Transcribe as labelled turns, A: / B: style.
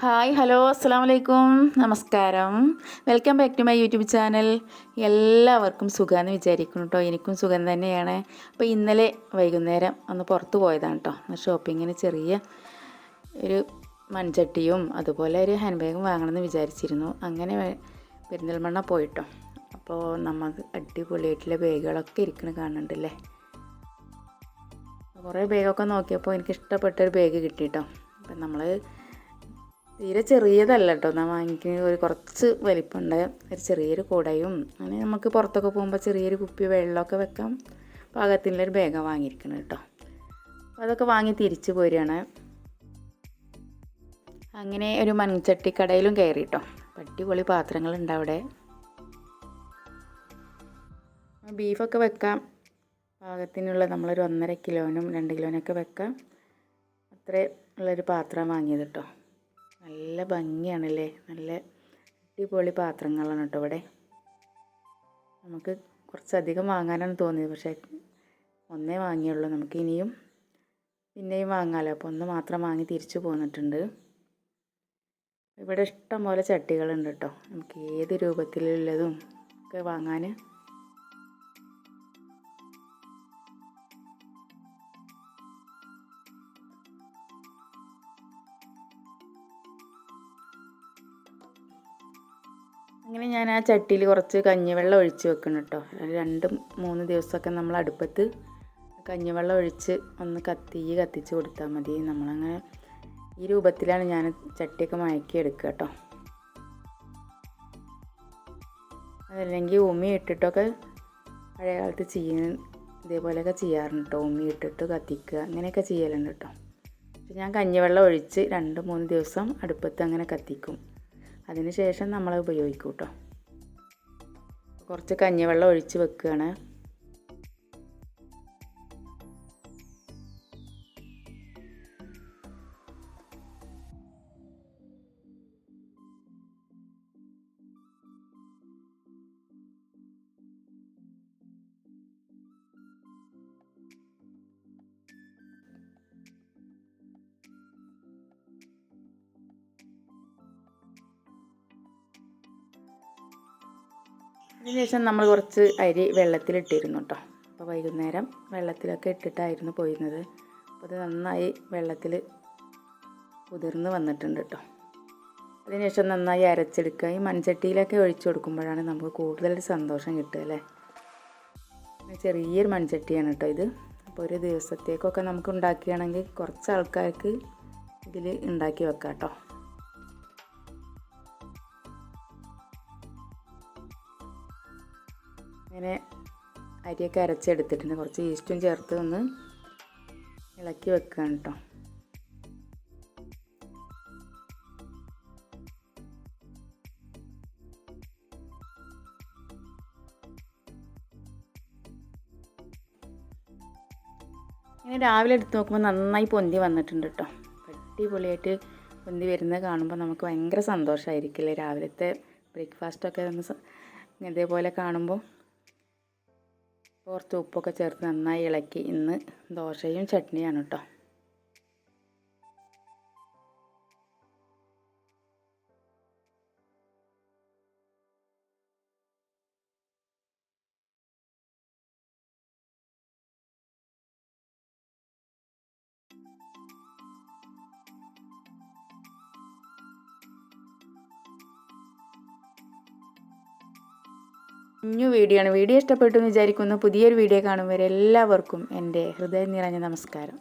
A: Hi hello അസ്സാം വലൈക്കും നമസ്കാരം. Welcome back to my YouTube channel. എല്ലാവർക്കും സുഖമെന്ന് വിചാരിക്കുന്നു കേട്ടോ. എനിക്കും സുഖം തന്നെയാണ്. അപ്പോൾ ഇന്നലെ വൈകുന്നേരം ഒന്ന് പുറത്ത് പോയതാണ് കേട്ടോ. ഷോപ്പിങ്ങിന് ചെറിയ ഒരു മൺചട്ടിയും അതുപോലെ ഒരു ഹാൻഡ് ബാഗും വാങ്ങണമെന്ന് വിചാരിച്ചിരുന്നു. അങ്ങനെ പെരിന്തൽമണ്ണ പോയിട്ടോ. അപ്പോൾ നമുക്ക് അടിപൊളിയായിട്ടുള്ള ബാഗുകളൊക്കെ ഇരിക്കുന്നത് കാണുന്നുണ്ടല്ലേ. കുറേ ബാഗൊക്കെ നോക്കിയപ്പോൾ എനിക്ക് ഇഷ്ടപ്പെട്ടൊരു ബാഗ് കിട്ടിയിട്ടോ. അപ്പം നമ്മൾ തീരെ ചെറിയതല്ല കേട്ടോ. ഞാൻ വാങ്ങിക്കുന്ന ഒരു കുറച്ച് വലിപ്പമുണ്ട്. ഒരു ചെറിയൊരു കുടയും അങ്ങനെ നമുക്ക് പുറത്തൊക്കെ പോകുമ്പോൾ ചെറിയൊരു കുപ്പി വെള്ളമൊക്കെ വെക്കാം പാകത്തിനുള്ളൊരു ബാഗാണ് വാങ്ങിയിരിക്കുന്നത് കേട്ടോ. അപ്പോൾ അതൊക്കെ വാങ്ങി തിരിച്ചു പോരുകയാണ്. അങ്ങനെ ഒരു മൺചട്ടിക്കടയിലും കയറി കേട്ടോ. അടിപൊളി പാത്രങ്ങളുണ്ട് അവിടെ. ബീഫൊക്കെ വെക്കാം പാകത്തിനുള്ള നമ്മളൊരു 1.5 കിലോനും 2 കിലോനൊക്കെ വെക്കാം. അത്രേ ഉള്ളൊരു പാത്രം വാങ്ങിയത് കേട്ടോ. നല്ല ഭംഗിയാണല്ലേ. നല്ല അടിപൊളി പാത്രങ്ങളാണ് കേട്ടോ ഇവിടെ. നമുക്ക് കുറച്ചധികം വാങ്ങാനാണ് തോന്നിയത്, പക്ഷേ ഒന്നേ വാങ്ങിയുള്ളൂ. നമുക്ക് പിന്നെയും വാങ്ങാമല്ലോ. അപ്പോൾ ഒന്ന് മാത്രം വാങ്ങി തിരിച്ചു പോന്നിട്ടുണ്ട്. ഇവിടെ ഇഷ്ടം പോലെ ചട്ടികളുണ്ട് കേട്ടോ. നമുക്ക് ഏത് രൂപത്തിലുള്ളതും ഒക്കെ വാങ്ങാൻ. അങ്ങനെ ഞാൻ ആ ചട്ടിയിൽ കുറച്ച് കഞ്ഞിവെള്ളം ഒഴിച്ച് വെക്കണം കേട്ടോ. 2-3 ദിവസമൊക്കെ നമ്മൾ അടുപ്പത്ത് കഞ്ഞിവെള്ളം ഒഴിച്ച് ഒന്ന് കത്തിച്ച് കൊടുത്താൽ മതി. നമ്മളങ്ങനെ ഈ രൂപത്തിലാണ് ഞാൻ ചട്ടിയൊക്കെ മയക്കി എടുക്കുക കേട്ടോ. അതല്ലെങ്കിൽ ഉമി ഇട്ടിട്ടൊക്കെ പഴയ കാലത്ത് ഇതേപോലെയൊക്കെ ചെയ്യാറുണ്ട് കേട്ടോ. ഉമി ഇട്ടിട്ട് കത്തിക്കുക അങ്ങനെയൊക്കെ ചെയ്യലുണ്ട് കേട്ടോ. പക്ഷെ ഞാൻ കഞ്ഞിവെള്ളം ഒഴിച്ച് 2-3 ദിവസം അടുപ്പത്ത് അങ്ങനെ കത്തിക്കും. അതിന് ശേഷം നമ്മൾ ഉപയോഗിക്കും കേട്ടോ. കുറച്ച് കഞ്ഞിവെള്ളം ഒഴിച്ച് വെക്കുകയാണ്. അതിനുശേഷം നമ്മൾ കുറച്ച് അരി വെള്ളത്തിലിട്ടിരുന്നു കേട്ടോ. അപ്പോൾ വൈകുന്നേരം വെള്ളത്തിലൊക്കെ ഇട്ടിട്ടായിരുന്നു പോയിരുന്നത്. അപ്പോൾ അത് നന്നായി വെള്ളത്തിൽ കുതിർന്ന് വന്നിട്ടുണ്ട് കേട്ടോ. അതിനുശേഷം നന്നായി അരച്ചെടുക്കുക. ഈ മൺചട്ടിയിലൊക്കെ ഒഴിച്ചു കൊടുക്കുമ്പോഴാണ് നമുക്ക് കൂടുതൽ സന്തോഷം കിട്ടുക അല്ലേ. ചെറിയൊരു മൺചട്ടിയാണ് കേട്ടോ ഇത്. അപ്പോൾ ഒരു ദിവസത്തേക്കൊക്കെ നമുക്ക് ഉണ്ടാക്കുകയാണെങ്കിൽ കുറച്ച് ആൾക്കാർക്ക് ഇതിൽ ഉണ്ടാക്കി വെക്കാം കേട്ടോ. അങ്ങനെ അരിയൊക്കെ അരച്ചെടുത്തിട്ടുണ്ട്. കുറച്ച് ഈസ്റ്റും ചേർത്ത് ഒന്ന് ഇളക്കി വെക്കുകയാണ് കേട്ടോ. ഇങ്ങനെ രാവിലെ എടുത്ത് നോക്കുമ്പോൾ നന്നായി പൊന്തി വന്നിട്ടുണ്ട് കേട്ടോ. അടിപൊളിയായിട്ട് പൊന്തി വരുന്നത് കാണുമ്പോൾ നമുക്ക് ഭയങ്കര സന്തോഷമായിരിക്കില്ലേ. രാവിലത്തെ ബ്രേക്ക്ഫാസ്റ്റൊക്കെ ഇതേപോലെ കാണുമ്പോൾ കുറച്ച് ഉപ്പൊക്കെ ചേർത്ത് നന്നായി ഇളക്കി. ഇന്ന് ദോശയും ചട്നിയാണ് കേട്ടോ. വീഡിയോ ഇഷ്ടപ്പെട്ടു എന്ന് വിചാരിക്കുന്നു. പുതിയൊരു വീഡിയോ കാണും വരെ എല്ലാവർക്കും എൻ്റെ ഹൃദയം നിറഞ്ഞ നമസ്കാരം.